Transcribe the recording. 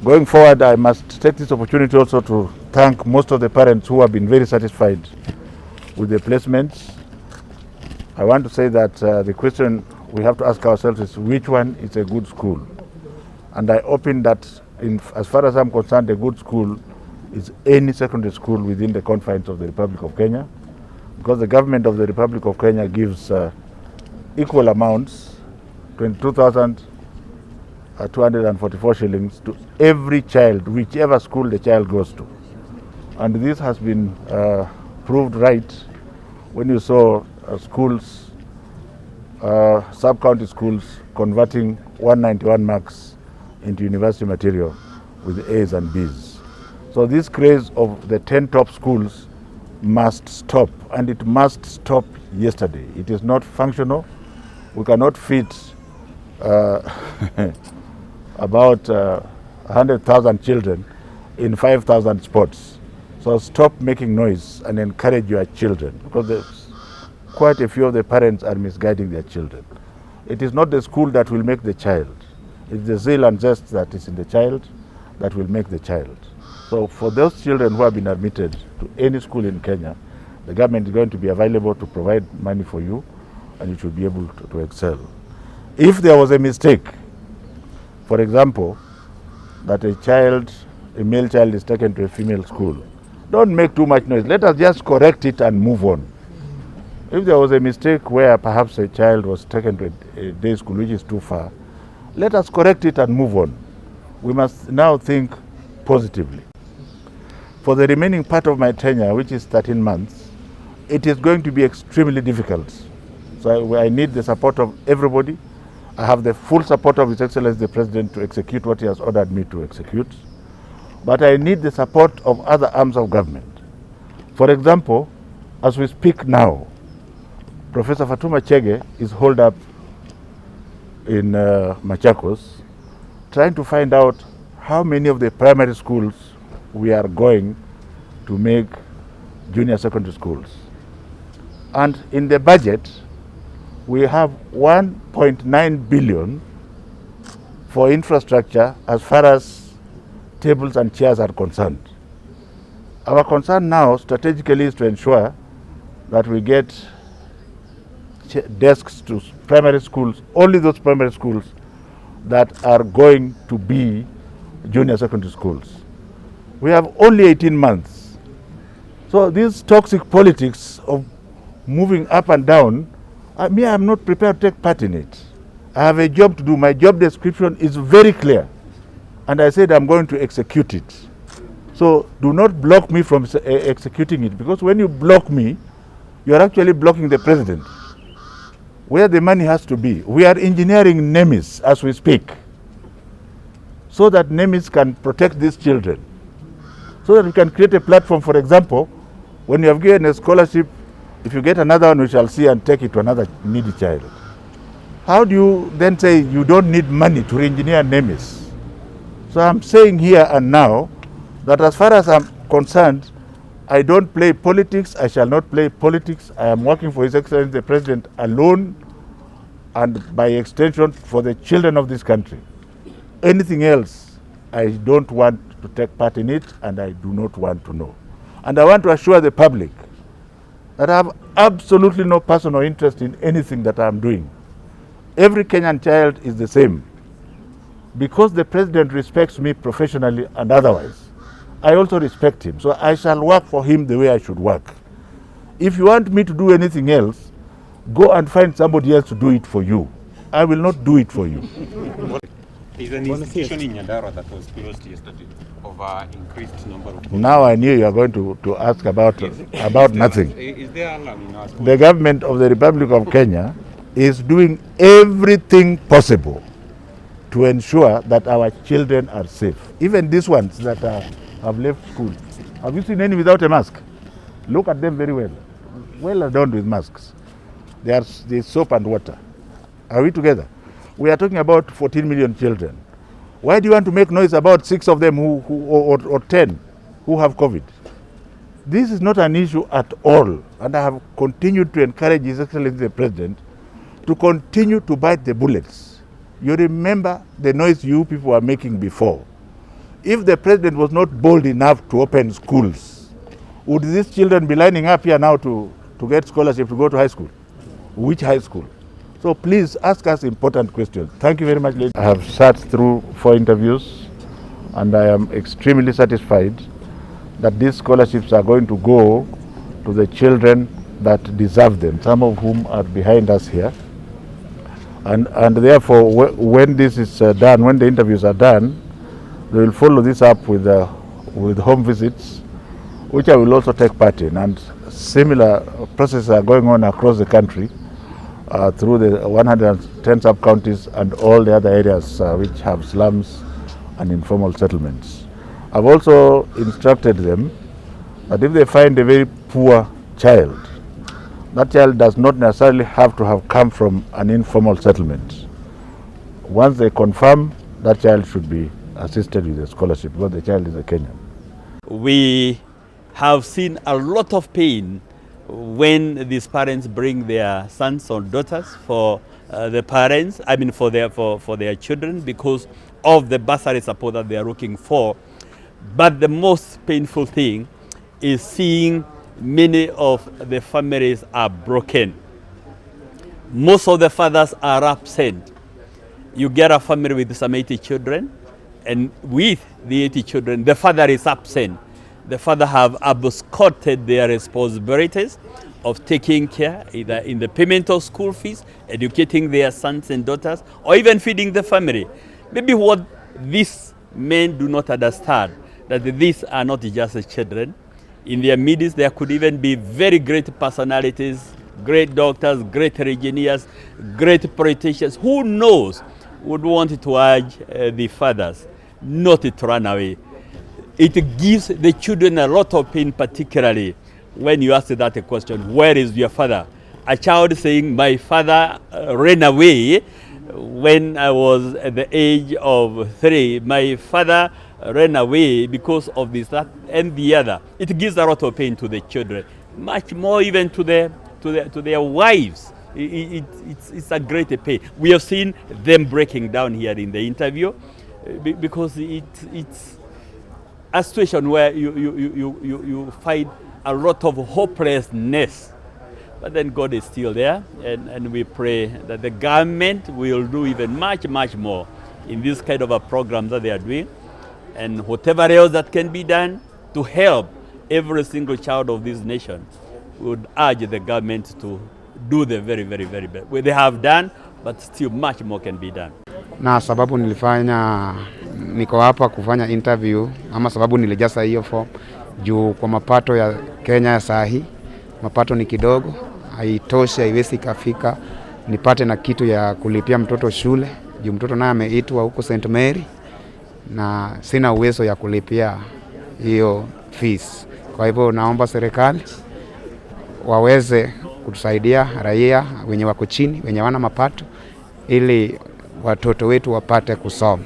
Going forward, I must take this opportunity also to thank most of the parents who have been very satisfied with the placements. I want to say that the question we have to ask ourselves is which one is a good school? And I open that, as far as I'm concerned, a good school is any secondary school within the confines of the Republic of Kenya, because the government of the Republic of Kenya gives equal amounts, 22,244 shillings to every child, whichever school the child goes to. And this has been proved right when you saw schools, sub-county schools, converting 191 marks into university material with A's and B's. So this craze of the 10 top schools must stop, and it must stop yesterday. It is not functional. We cannot fit about 100,000 children in 5,000 spots. So stop making noise and encourage your children, because quite a few of the parents are misguiding their children. It is not the school that will make the child. It's the zeal and zest that is in the child that will make the child. So for those children who have been admitted to any school in Kenya, the government is going to be available to provide money for you, and you should be able to excel. If there was a mistake, for example, that a male child is taken to a female school, don't make too much noise. Let us just correct it and move on. If there was a mistake where perhaps a child was taken to a day school which is too far, let us correct it and move on. We must now think positively. For the remaining part of my tenure, which is 13 months, it is going to be extremely difficult. So I need the support of everybody. I have the full support of His Excellency the President to execute what he has ordered me to execute. But I need the support of other arms of government. For example, as we speak now, Professor Fatuma Chege is holed up in Machakos, trying to find out how many of the primary schools we are going to make junior secondary schools. And in the budget, we have 1.9 billion for infrastructure as far as tables and chairs are concerned. Our concern now strategically is to ensure that we get desks to primary schools, only those primary schools that are going to be junior secondary schools. We have only 18 months. So this toxic politics of moving up and down, I'm not prepared to take part in it. I have a job to do. My job description is very clear, and I said I'm going to execute it. So do not block me from executing it, because when you block me, you are actually blocking the president. Where the money has to be. We are engineering NEMIS as we speak, so that NEMIS can protect these children, so that we can create a platform. For example, when you have given a scholarship, if you get another one, we shall see and take it to another needy child. How do you then say you don't need money to re-engineer NEMIS? So I'm saying here and now that as far as I'm concerned, I don't play politics. I shall not play politics. I am working for His Excellency the President alone, and by extension for the children of this country. Anything else, I don't want to take part in it, and I do not want to know. And I want to assure the public that I have absolutely no personal interest in anything that I am doing. Every Kenyan child is the same. Because the President respects me professionally and otherwise, I also respect him. So I shall work for him the way I should work. If you want me to do anything else, go and find somebody else to do it for you. I will not do it for you. Is an institution in Nyandarua that was closed yesterday of increased number of people? Now I knew you are going to ask about nothing. Is there alarm in our school? The government of the Republic of Kenya is doing everything possible to ensure that our children are safe. Even these ones that have left school. Have you seen any without a mask? Look at them very well. Well adorned with masks. There's soap and water. Are we together? We are talking about 14 million children. Why do you want to make noise about 6 of them or 10 who have COVID? This is not an issue at all. And I have continued to encourage His Excellency the President to continue to bite the bullets. You remember the noise you people were making before. if the president was not bold enough to open schools, would these children be lining up here now to get scholarship to go to high school? Which high school? So please ask us important questions. Thank you very much, ladies. I have sat through 4 interviews and I am extremely satisfied that these scholarships are going to go to the children that deserve them, some of whom are behind us here. And therefore, when this is done, when the interviews are done, they will follow this up with home visits, which I will also take part in. And similar processes are going on across the country through the 110 sub-counties and all the other areas which have slums and informal settlements. I've also instructed them that if they find a very poor child, that child does not necessarily have to have come from an informal settlement. Once they confirm, that child should be assisted with a scholarship because the child is a Kenyan. We have seen a lot of pain when these parents bring their sons or daughters for the parents, for their children, because of the bursary support that they are looking for. But the most painful thing is seeing many of the families are broken. Most of the fathers are absent. You get a family with some 80 children, and with the 80 children, the father is absent. The father have absconded their responsibilities of taking care, either in the payment of school fees, educating their sons and daughters, or even feeding the family. Maybe what these men do not understand, that these are not just children. In their midst, there could even be very great personalities, great doctors, great engineers, great politicians. Who knows would want to urge the fathers not to run away. It gives the children a lot of pain, particularly when you ask that question, where is your father? A child saying, my father ran away when I was at the age of 3. My father ran away because of this, that, and the other. It gives a lot of pain to the children, much more even to their wives. It's a great pain. We have seen them breaking down here in the interview because it's a situation where you find a lot of hopelessness. But then God is still there, and we pray that the government will do even much more in this kind of a program that they are doing, and whatever else that can be done to help every single child of this nation. We would urge the government to do the very best. Well, they have done, but still much more can be done. Na sababu niko hapa kufanya interview, ama sababu nilijaza hiyo form juu kwa mapato ya Kenya ya sahi, mapato ni kidogo, haitoshi, haiwezi kafika nipate na kitu ya kulipia mtoto shule, juu mtoto naye ameitwa huko St. Mary na sina uwezo ya kulipia hiyo fees. Kwa hivyo naomba serikali waweze kutusaidia raia wenye wako chini, wenye wana mapato, ili watoto wetu wapate kusoma.